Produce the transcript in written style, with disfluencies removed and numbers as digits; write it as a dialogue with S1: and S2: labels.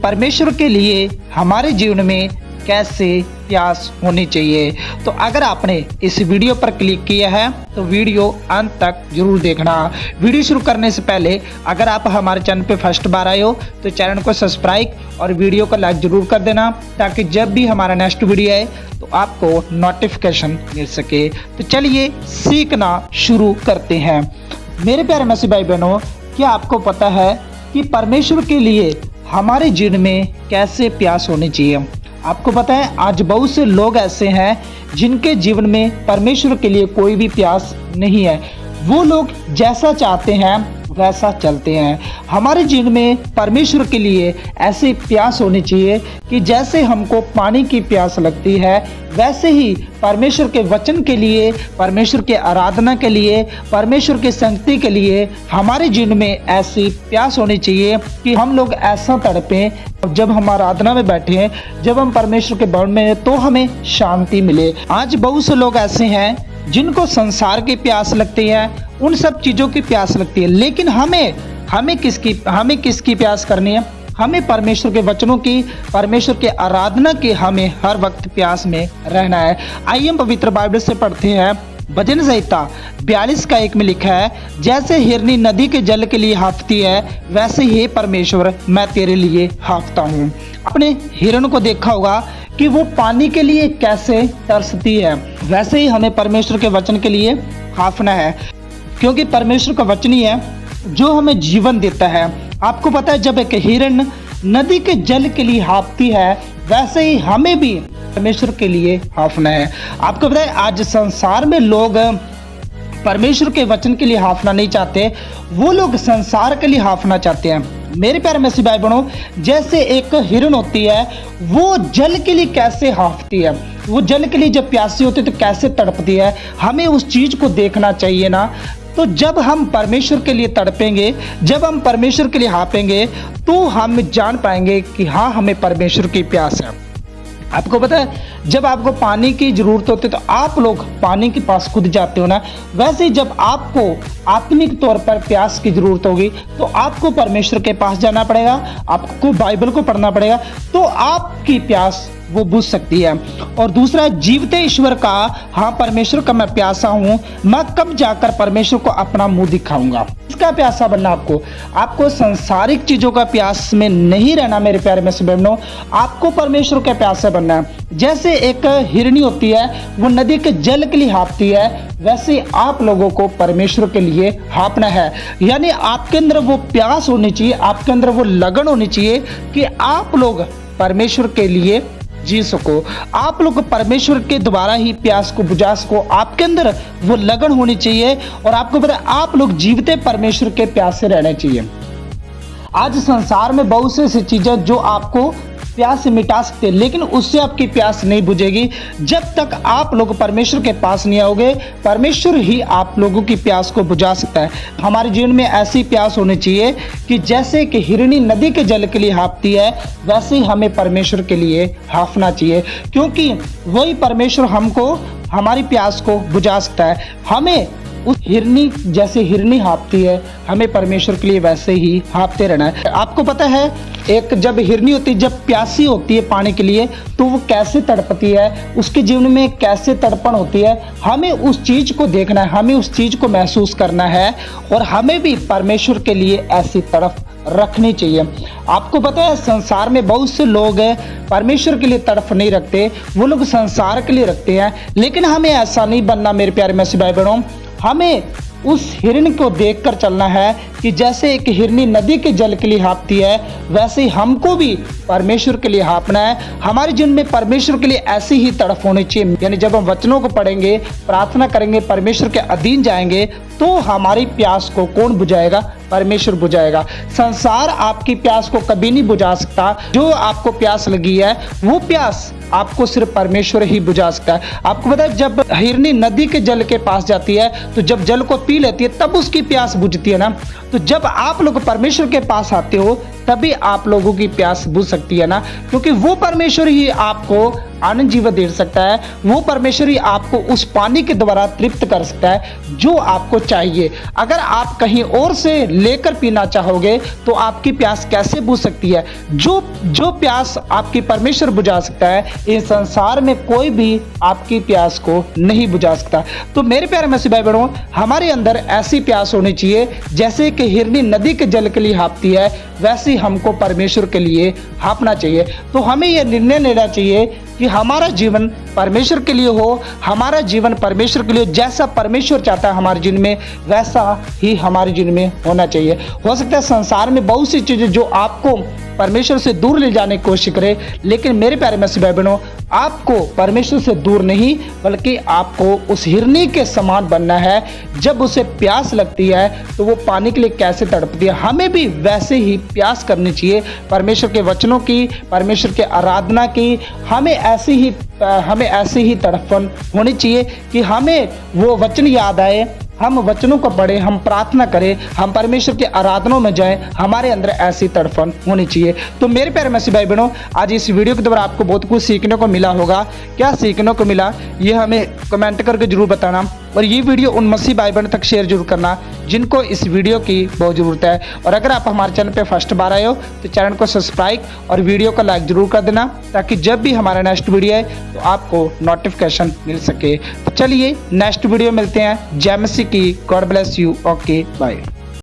S1: परमेश्वर के लिए हमारे जीवन में कैसे प्यास होनी चाहिए। तो अगर आपने इस वीडियो पर क्लिक किया है तो वीडियो अंत तक जरूर देखना। वीडियो शुरू करने से पहले अगर आप हमारे चैनल पे फर्स्ट बार आए हो तो चैनल को सब्सक्राइब और वीडियो को लाइक जरूर कर देना, ताकि जब भी हमारा नेक्स्ट वीडियो आए तो आपको नोटिफिकेशन मिल सके। तो चलिए सीखना शुरू करते हैं। मेरे प्यारे मसीह भाई बहनों, क्या आपको पता है कि परमेश्वर के लिए हमारे जीवन में कैसे प्यास होनी चाहिए? आपको पता है आज बहुत से लोग ऐसे हैं जिनके जीवन में परमेश्वर के लिए कोई भी प्यास नहीं है। वो लोग जैसा चाहते हैं वैसा चलते हैं। हमारे जीवन में परमेश्वर के लिए ऐसी प्यास होनी चाहिए कि जैसे हमको पानी की प्यास लगती है, वैसे ही परमेश्वर के वचन के लिए, परमेश्वर के आराधना के लिए, परमेश्वर की संगति के लिए हमारे जीवन में ऐसी प्यास होनी चाहिए कि हम लोग ऐसा तड़पें जब हम आराधना में बैठे हैं, जब हम परमेश्वर के भवन में हैं तो हमें शांति मिले। आज बहुत से लोग ऐसे हैं जिनको संसार की प्यास लगती है, उन सब चीजों की प्यास लगती है, लेकिन हमें किसकी प्यास करनी है? हमें परमेश्वर के वचनों की, परमेश्वर के आराधना की हमें हर वक्त प्यास में रहना है। आइए हम पवित्र बाइबल से पढ़ते हैं। भजन संहिता 42:1 में लिखा है, जैसे हिरनी नदी के जल के लिए हांफती है, वैसे ही परमेश्वर मैं तेरे लिए हांफता हूँ। अपने हिरण को देखा होगा कि वो पानी के लिए कैसे तरसती है, वैसे ही हमें परमेश्वर के वचन के लिए हांफना है, क्योंकि परमेश्वर का वचन ही है जो हमें जीवन देता है। आपको पता है जब एक हिरण नदी के जल के लिए हांफती है, वैसे ही हमें भी परमेश्वर के लिए हांफना है। आपको पता है आज संसार में लोग परमेश्वर के वचन के लिए हांफना नहीं चाहते, वो लोग संसार के लिए हांफना चाहते हैं। मेरे प्यारे मसीह भाई बहनों, जैसे एक हिरण होती है वो जल के लिए कैसे हांफती है, वो जल के लिए जब प्यासी होती है तो कैसे तड़पती है, हमें उस चीज को देखना चाहिए ना। तो जब हम परमेश्वर के लिए तड़पेंगे, जब हम परमेश्वर के लिए हांफेंगे, तो हम जान पाएंगे कि हाँ हमें परमेश्वर की प्यास है। आपको पता है जब आपको पानी की जरूरत होती है तो आप लोग पानी के पास खुद जाते हो ना, वैसे ही जब आपको आत्मिक तौर पर प्यास की जरूरत होगी तो आपको परमेश्वर के पास जाना पड़ेगा, आपको बाइबल को पढ़ना पड़ेगा, तो आपकी प्यास वो बुझ सकती है। और दूसरा, जीवते ईश्वर का, हाँ परमेश्वर का मैं प्यासा हूं, मैं कब जाकर परमेश्वर को अपना मुंह दिखाऊंगा। इसका प्यासा बनना आपको संसारिक चीजों का प्यास में नहीं रहना। मेरे प्यारे मसीह बहनों, आपको परमेश्वर के प्यासा बनना है। जैसे एक हिरनी होती है वो नदी के जल के लिए हांफती है, वैसे आप लोगों को परमेश्वर के लिए हांफना है। यानी आपके अंदर वो प्यास होनी चाहिए, आपके अंदर वो लगन होनी चाहिए कि आप लोग परमेश्वर के लिए जी सको, आप लोग परमेश्वर के द्वारा ही प्यास को बुझा सको। आपके अंदर वो लगन होनी चाहिए और आपको पता है आप लोग जीवते परमेश्वर के प्यास से रहना चाहिए। आज संसार में बहुत सी चीजें जो आपको प्यास मिटा सकते हैं, लेकिन उससे आपकी प्यास नहीं बुझेगी जब तक आप लोग परमेश्वर के पास नहीं आओगे। परमेश्वर ही आप लोगों की प्यास को बुझा सकता है। हमारे जीवन में ऐसी प्यास होनी चाहिए कि जैसे कि हिरनी नदी के जल के लिए हांफती है, वैसे ही हमें परमेश्वर के लिए हांफना चाहिए, क्योंकि वही परमेश्वर हमको हमारी प्यास को बुझा सकता है। हमें उस हिरनी जैसे हिरनी हांफती है, हमें परमेश्वर के लिए वैसे ही हांफते रहना है। आपको पता है एक जब हिरनी होती है, जब प्यासी होती है पानी के लिए, तो वो कैसे तड़पती है, उसके जीवन में कैसे तड़पण होती है, हमें उस चीज को देखना है, हमें उस चीज को महसूस करना है और हमें भी परमेश्वर के लिए ऐसी तड़प रखनी चाहिए। आपको पता है संसार में बहुत से लोग परमेश्वर के लिए तड़प नहीं रखते, वो लोग संसार के लिए रखते हैं, लेकिन हमें ऐसा नहीं बनना। मेरे प्यारे मसीह भाई बहनों, हमें उस हिरण को देखकर चलना है कि जैसे एक हिरनी नदी के जल के लिए हांफती है, वैसे ही हमको भी परमेश्वर के लिए हांफना है। हमारे जीवन में परमेश्वर के लिए ऐसी ही तड़प होनी चाहिए। यानी जब हम वचनों को पढ़ेंगे, प्रार्थना करेंगे, परमेश्वर के अधीन जाएंगे, तो हमारी प्यास को कौन बुझाएगा? परमेश्वर बुझाएगा। संसार आपकी प्यास को कभी नहीं बुझा सकता। जो आपको प्यास लगी है वो प्यास आपको सिर्फ परमेश्वर ही बुझा सकता है। आपको पता है जब हिरनी नदी के जल के पास जाती है तो जब जल को पी लेती है तब उसकी प्यास बुझती है ना। तो जब आप लोग परमेश्वर के पास आते हो तभी आप लोगों की प्यास बुझ सकती है ना, क्योंकि वो परमेश्वर ही आपको आनंद जीवन दे सकता है, वो परमेश्वर ही आपको उस पानी के द्वारा तृप्त कर सकता है जो आपको चाहिए। अगर आप कहीं और से लेकर पीना चाहोगे तो आपकी प्यास कैसे बुझ सकती है? जो प्यास आपकी परमेश्वर बुझा सकता है, इस संसार में कोई भी आपकी प्यास को नहीं बुझा सकता। तो मेरे प्यारे मसीह भाई बहनों, हमारे अंदर ऐसी प्यास होनी चाहिए जैसे कि हिरनी नदी के जल के लिए हाँफती है, वैसे हमको परमेश्वर के लिए हाँफना चाहिए। तो हमें यह निर्णय लेना चाहिए कि हमारा जीवन परमेश्वर के लिए हो, हमारा जीवन परमेश्वर के लिए, जैसा परमेश्वर चाहता है हमारे जीवन में वैसा ही हमारे जीवन में होना चाहिए। हो सकता है संसार में बहुत सी चीजें जो आपको परमेश्वर से दूर ले जाने की कोशिश करे, लेकिन मेरे प्यारे मसीह भाई बहनों, आपको परमेश्वर से दूर नहीं बल्कि आपको उस हिरनी के समान बनना है। जब उसे प्यास लगती है तो वो पानी के लिए कैसे तड़पती है, हमें भी वैसे ही प्यास करनी चाहिए परमेश्वर के वचनों की, परमेश्वर के आराधना की। हमें ऐसी ही तड़पन होनी चाहिए कि हमें वो वचन याद आए, हम वचनों को पढ़ें, हम प्रार्थना करें, हम परमेश्वर के आराधनों में जाएं। हमारे अंदर ऐसी तड़पन होनी चाहिए। तो मेरे प्यारे मसीह भाई बहनों, आज इस वीडियो के द्वारा आपको बहुत कुछ सीखने को मिला होगा। क्या सीखने को मिला ये हमें कमेंट करके जरूर बताना, और ये वीडियो उन मसीह भाई बहनों तक शेयर जरूर करना जिनको इस वीडियो की बहुत ज़रूरत है। और अगर आप हमारे चैनल पर फर्स्ट बार आए हो तो चैनल को सब्सक्राइब और वीडियो को लाइक जरूर कर देना, ताकि जब भी हमारा नेक्स्ट वीडियो है तो आपको नोटिफिकेशन मिल सके। तो चलिए नेक्स्ट वीडियो मिलते हैं। जय मसीह की। God bless you. Okay bye.